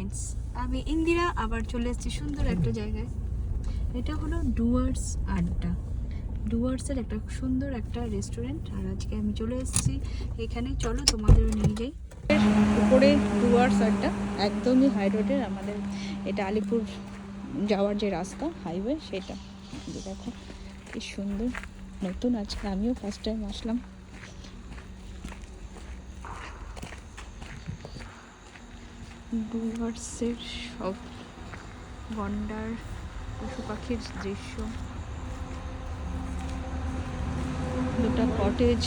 Friends, আমি ইন্দিরা আবার চলে এসেছি সুন্দর একটা জায়গায়। এটা হলো ডুয়ার্স আড্ডা। ডুয়ার্সের একটা সুন্দর একটা রেস্টুরেন্ট, আর আজকে আমি চলে এসেছি এখানে। চলো তোমাদেরও নিয়ে যাই। উপরে ডুয়ার্স আড্ডা, একদমই হাই রোডের আমাদের, এটা আলিপুর যাওয়ার যে রাস্তা হাইওয়ে সেটা। দেখো কি সুন্দর, নতুন আজকে আমিও ফার্স্ট টাইম আসলাম। ডুয়ার্সের সব গন্ডার পশু পাখির দৃশ্য, দুটা কটেজ,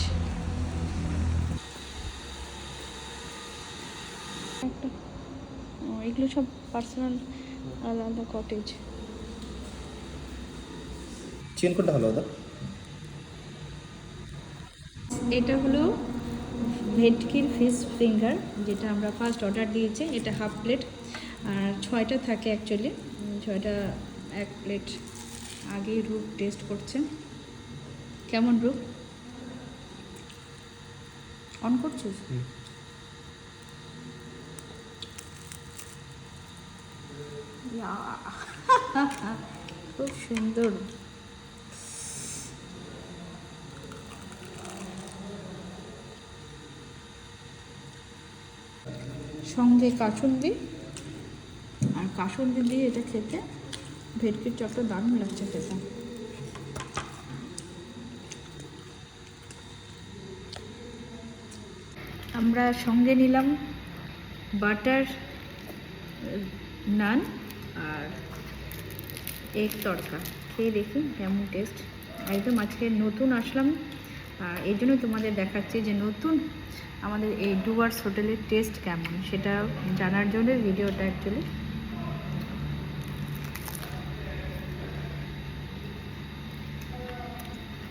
একটা এগুলো সব পার্সোনাল আলাদা কটেজ। চিকেন কোনটা ভালো দাদা? এটা হলো ভেটকির ফিশ ফিঙ্গার, যেটা আমরা ফার্স্ট অর্ডার দিয়েছি। এটা হাফ প্লেট, আর 6টা থাকে অ্যাকচুয়ালি, 6টা এক প্লেট। আগেই রূপ টেস্ট করছে। কেমন রূপ? অন করছিস? খুব সুন্দর। সঙ্গে কাসুন্দি, আর কাসুন্দি দিয়ে এটা খেতে ভেটকির চপটা দারুণ লাগছে খেতে। আমরা সঙ্গে নিলাম বাটার নান আর এগ তড়কা। খেয়ে দেখি কেমন টেস্ট। একদম আজকে নতুন আসলাম, এই জন্য তোমাদের দেখাচ্ছি যে নতুন আমাদের এই ডুয়ার্স হোটেলের টেস্ট কেমন, সেটা জানার জন্য ভিডিওটা অ্যাকচুয়ালি।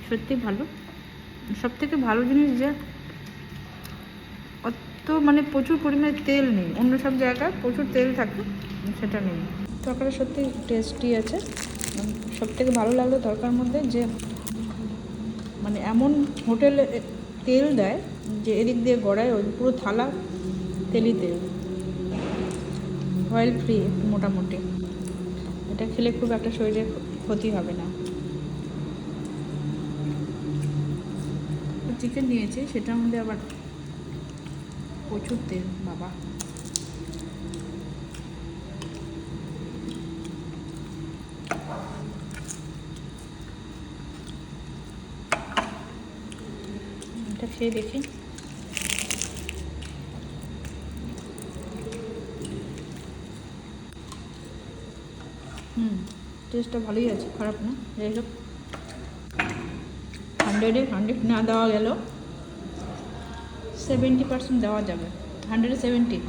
সত্যি ভালো। সবথেকে ভালো জিনিস যে অত মানে প্রচুর পরিমাণে তেল নেই, অন্য সব জায়গায় প্রচুর তেল থাকে, সেটা নেই। তরকারি সত্যি টেস্টি আছে। সবথেকে ভালো লাগলো তরকার মধ্যে যে মানে এমন হোটেলে তেল দেয় যে এদিক দিয়ে গড়ায় ওই পুরো থালা তেলই তেল, অয়েল ফ্রি মোটামুটি। এটা খেলে খুব একটা শরীরে ক্ষতি হবে না। চিকেন নিয়েছি, সেটার মধ্যে আবার প্রচুর তেল বাবা। এটা খেয়ে দেখি। টেস্টটা ভালোই আছে, খারাপ না। যাই হোক, 100-এ 100 না দেওয়া গেল, 70% দেওয়া যাবে। 100-এ 70।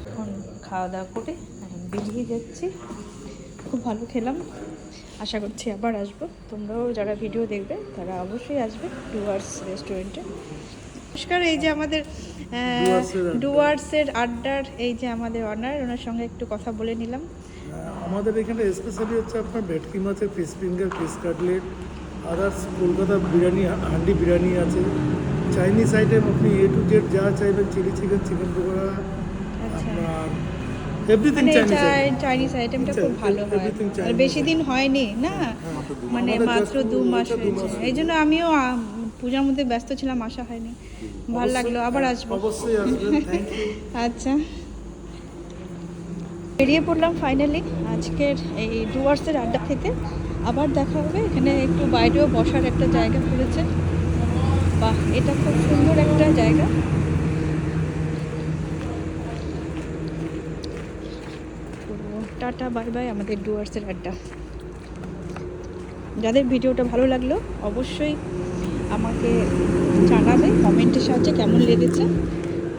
এখন খাওয়া দাওয়া করে এখন বেরিয়ে যাচ্ছি। খুব ভালো খেলাম, আশা করছি আবার আসবো। তোমরাও যারা ভিডিও দেখবে তারা অবশ্যই আসবে ডুয়ার্স রেস্টুরেন্টে। নমস্কার, এই যে আমাদের ডুয়ার্সের আড্ডার এই যে আমাদের অনার, ওনার সঙ্গে একটু কথা বলে নিলাম। আমাদের এখানে স্পেশালি হচ্ছে আপনার ভেটকি মাছের fish finger, fish cutlet, others Kolkata biryani, handi biryani আছে। চাইনিজ আইটেম আপনি এ টু জেড যা চাইবেন, চিলি চিকেন, চিকেন পকোড়া, আপনার এভরিথিং চাইনিজ আইটেমটা খুব ভালো হয়। আর বেশি দিন হয়নি না, মানে মাত্র 2 মাস হয়েছে। এই জন্য আমিও পূজার মধ্যে ব্যস্ত ছিলাম, আসা হয়নি। ভালো লাগলো, আবার আসবো। অবশ্যই আসবেন। Thank you. আচ্ছা, বেরিয়ে পড়লাম ফাইনালি আজকের এই ডুয়ার্সের আড্ডা থেকে। আবার দেখা হবে। এখানে একটু বাইরেও বসার একটা জায়গা করেছে। বাহ, এটা খুব সুন্দর একটা জায়গা। টাটা বাই বাই আমাদের ডুয়ার্সের আড্ডা। যাদের ভিডিওটা ভালো লাগলো অবশ্যই আমাকে জানাবে কমেন্টের সাহায্যে কেমন লেগেছে।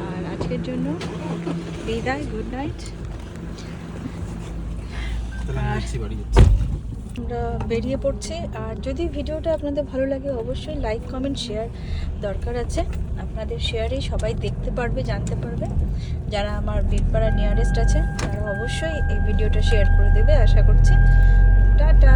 আর আজকের জন্য বিদায়, গুড নাইট। আমরা বেরিয়ে পড়ছি। আর যদি ভিডিওটা আপনাদের ভালো লাগে অবশ্যই লাইক, কমেন্ট, শেয়ার দরকার আছে। আপনাদের শেয়ারেই সবাই দেখতে পারবে, জানতে পারবে। যারা আমার বীরপাড়া নিয়ারেস্ট আছে তারা অবশ্যই এই ভিডিওটা শেয়ার করে দেবে আশা করছি। টাটা।